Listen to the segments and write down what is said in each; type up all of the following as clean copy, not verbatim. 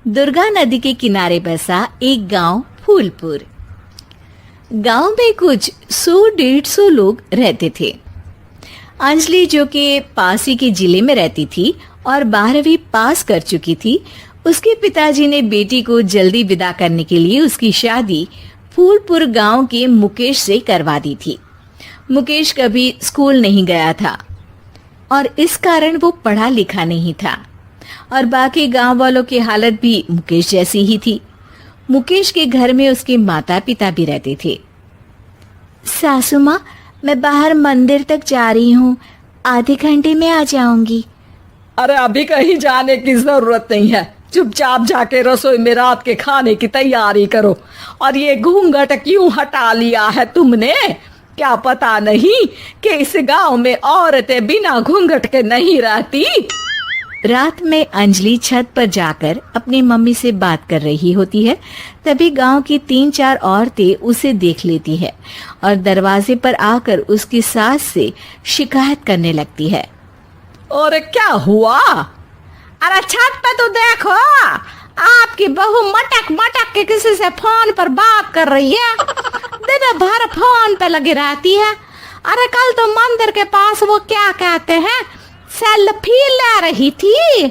दुर्गा नदी के किनारे बसा एक गांव फूलपुर। गांव में कुछ 100-150 लोग रहते थे। अंजलि, जो कि पास ही के जिले में रहती थी और 12वीं पास कर चुकी थी, उसके पिताजी ने बेटी को जल्दी विदा करने के लिए उसकी शादी फूलपुर गांव के मुकेश से करवा दी थी। मुकेश कभी स्कूल नहीं गया था और इस कारण वो पढ़ा लिखा नहीं था और बाकी गांव वालों की हालत भी मुकेश जैसी ही थी। मुकेश के घर में उसके माता पिता भी रहते थे। सासू माँ, मैं बाहर मंदिर तक जा रही हूँ, आधे घंटे में आ जाऊंगी। अरे अभी कहीं जाने की जरूरत नहीं है, चुपचाप जाके रसोई में रात के खाने की तैयारी करो। और ये घूंघट क्यों हटा लिया है तुमने? क्या पता नहीं कि इस गांव में औरतें बिना घूंघट के नहीं रहती। रात में अंजलि छत पर जाकर अपनी मम्मी से बात कर रही होती है। तभी गांव की 3-4 औरतें उसे देख लेती है और दरवाजे पर आकर उसकी सास से शिकायत करने लगती है। और क्या हुआ? अरे छत पे तो देखो, आपकी बहू मटक मटक के किसी से फोन पर बात कर रही है। दिन भर फोन पे लगी रहती है। अरे कल तो मंदिर के पास वो क्या कहते हैं, सेल्फी ले रही थी।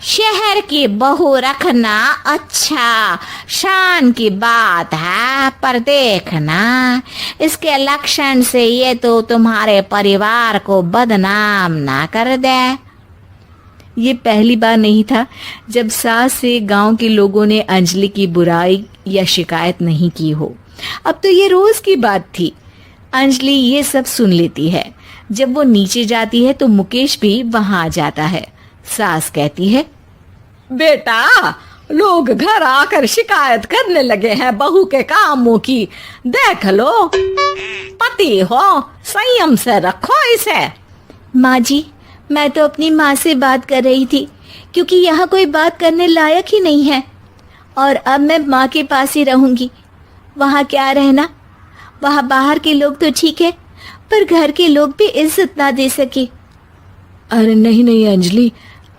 शहर की बहू रखना अच्छा शान की बात है, पर देखना इसके लक्षण से ये तो तुम्हारे परिवार को बदनाम ना कर दे। ये पहली बार नहीं था जब सास से गांव के लोगों ने अंजलि की बुराई या शिकायत नहीं की हो। अब तो ये रोज की बात थी। अंजलि ये सब सुन लेती है। जब वो नीचे जाती है तो मुकेश भी वहां आ जाता है। सास कहती है, बेटा, लोग घर आकर शिकायत करने लगे हैं बहू के कामों की। देख लो, पति हो, संयम से रखो इसे। माँ जी, मैं तो अपनी माँ से बात कर रही थी, क्योंकि यहाँ कोई बात करने लायक ही नहीं है और अब मैं माँ के पास ही रहूंगी। वहाँ क्या रहना, वहाँ बाहर के लोग तो ठीक है, पर घर के लोग भी इज्जत ना दे सके। अरे नहीं नहीं अंजलि,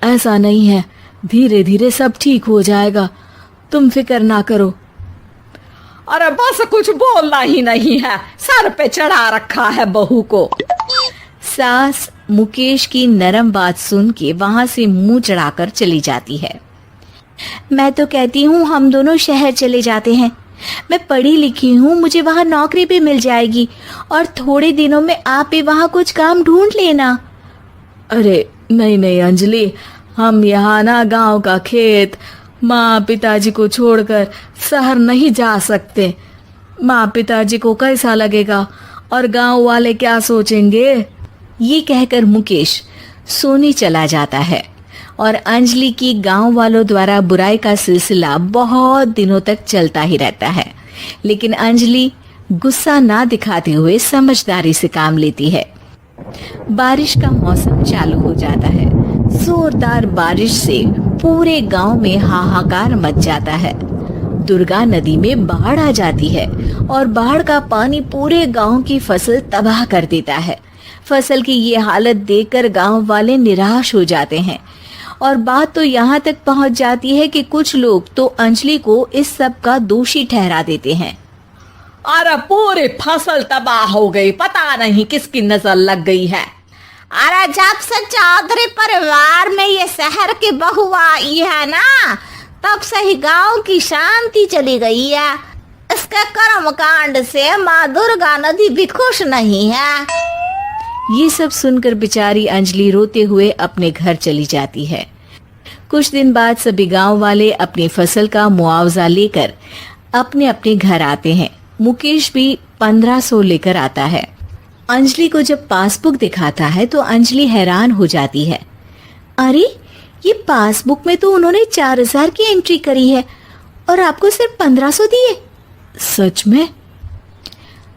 ऐसा नहीं है, धीरे धीरे सब ठीक हो जाएगा, तुम फिक्र ना करो। अरे बस कुछ बोलना ही नहीं है, सर पे चढ़ा रखा है बहू को। सास मुकेश की नरम बात सुन के वहां से मुंह चढ़ाकर चली जाती है। मैं तो कहती हूँ हम दोनों शहर चले जाते हैं। मैं पढ़ी लिखी हूँ, मुझे वहाँ नौकरी भी मिल जाएगी और थोड़े दिनों में आप भी वहाँ कुछ काम ढूंढ लेना। अरे नहीं नहीं अंजलि, हम यहाँ ना गांव का खेत, माँ पिताजी को छोड़कर शहर नहीं जा सकते। माँ पिताजी को कैसा लगेगा और गांव वाले क्या सोचेंगे? ये कहकर मुकेश सोने चला जाता है और अंजलि की गांव वालों द्वारा बुराई का सिलसिला बहुत दिनों तक चलता ही रहता है। लेकिन अंजलि गुस्सा ना दिखाते हुए समझदारी से काम लेती है। बारिश का मौसम चालू हो जाता है। जोरदार बारिश से पूरे गांव में हाहाकार मच जाता है। दुर्गा नदी में बाढ़ आ जाती है और बाढ़ का पानी पूरे गांव की फसल तबाह कर देता है। फसल की ये हालत देखकर गांव वाले निराश हो जाते हैं और बात तो यहाँ तक पहुँच जाती है कि कुछ लोग तो अंजलि को इस सब का दोषी ठहरा देते हैं। अरे पूरी फसल तबाह हो गई, पता नहीं किसकी नजर लग गई है। अरे जब से चौधरी परिवार में ये शहर की बहू आई है ना, तब से ही गांव की शांति चली गई है। इसके कर्म कांड से माँ दुर्गा नदी भी खुश नहीं है। ये सब सुनकर बेचारी अंजलि रोते हुए अपने घर चली जाती है। कुछ दिन बाद सभी गांव वाले अपनी फसल का मुआवजा लेकर अपने अपने घर आते हैं। मुकेश भी 1500 लेकर आता है। अंजलि को जब पासबुक दिखाता है तो अंजलि हैरान हो जाती है। अरे, ये पासबुक में तो उन्होंने 4000 की एंट्री करी है और आपको सिर्फ 1500 दिए। सच में?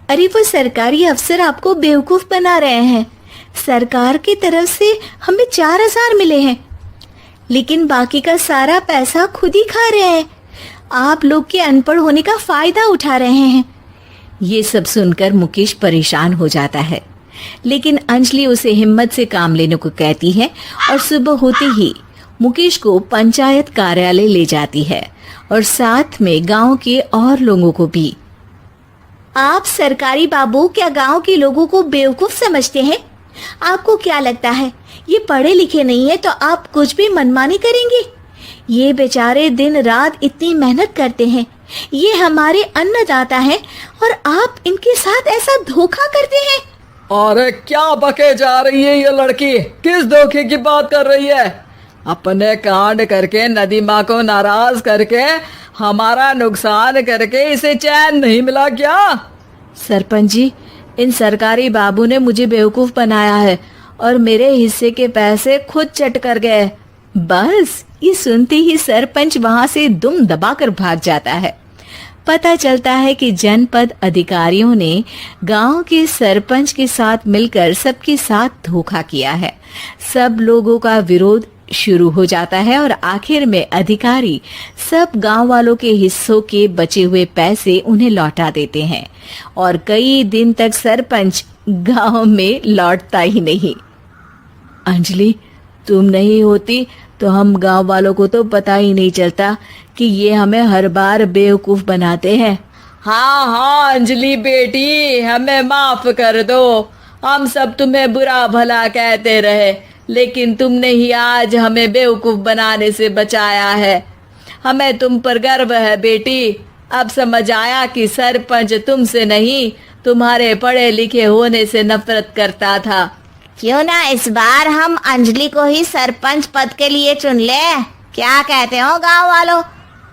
अरे, वो सरकारी अफसर आपको बेवकूफ बना रहे हैं। सरकार की तरफ से हमें 4000 मिले हैं, लेकिन बाकी का सारा पैसा खुद ही खा रहे हैं। आप लोग के अनपढ़ होने का फायदा उठा रहे हैं। ये सब सुनकर मुकेश परेशान हो जाता है, लेकिन अंजलि उसे हिम्मत से काम लेने को कहती है और सुबह होते ही मुकेश को पंचायत कार्यालय ले जाती है और साथ में गांव के और लोगों को भी। आप सरकारी बाबू क्या गांव के लोगों को बेवकूफ समझते हैं? आपको क्या लगता है ये पढ़े लिखे नहीं है तो आप कुछ भी मनमानी करेंगे? ये बेचारे दिन रात इतनी मेहनत करते हैं, ये हमारे अन्नदाता हैं और आप इनके साथ ऐसा धोखा करते हैं। अरे क्या बके जा रही है ये लड़की, किस धोखे की बात कर रही है? अपने कांड करके नदी माँ को नाराज करके हमारा नुकसान करके इसे चैन नहीं मिला क्या? सरपंच जी, इन सरकारी बाबू ने मुझे बेवकूफ बनाया है और मेरे हिस्से के पैसे खुद चट कर गए। बस ये सुनते ही सरपंच वहां से दुम दबाकर भाग जाता है। पता चलता है कि जनपद अधिकारियों ने गांव के सरपंच के साथ मिलकर सबके साथ धोखा किया है। सब लोगों का विरोध शुरू हो जाता है और आखिर में अधिकारी सब गांव वालों के हिस्सों के बचे हुए पैसे उन्हें लौटा देते हैं और कई दिन तक सरपंच गांव में लौटता ही नहीं। अंजलि, तुम नहीं होती तो हम गांव वालों को तो पता ही नहीं चलता कि ये हमें हर बार बेवकूफ बनाते हैं। हाँ अंजलि बेटी, हमें माफ कर दो। हम सब तुम्हें बुरा भला कहते रहे, लेकिन तुमने ही आज हमें बेवकूफ बनाने से बचाया है। हमें तुम पर गर्व है बेटी। अब समझ आया कि सरपंच तुमसे नहीं, तुम्हारे पढ़े लिखे होने से नफरत करता था। क्यों ना इस बार हम अंजलि को ही सरपंच पद के लिए चुन ले? क्या कहते हो गांव वालों?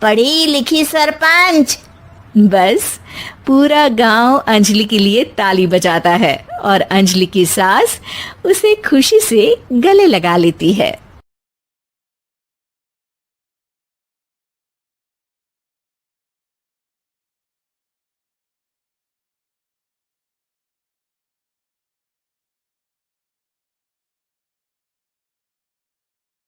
पढ़ी लिखी सरपंच। बस पूरा गांव अंजलि के लिए ताली बजाता है और अंजलि की सास उसे खुशी से गले लगा लेती है।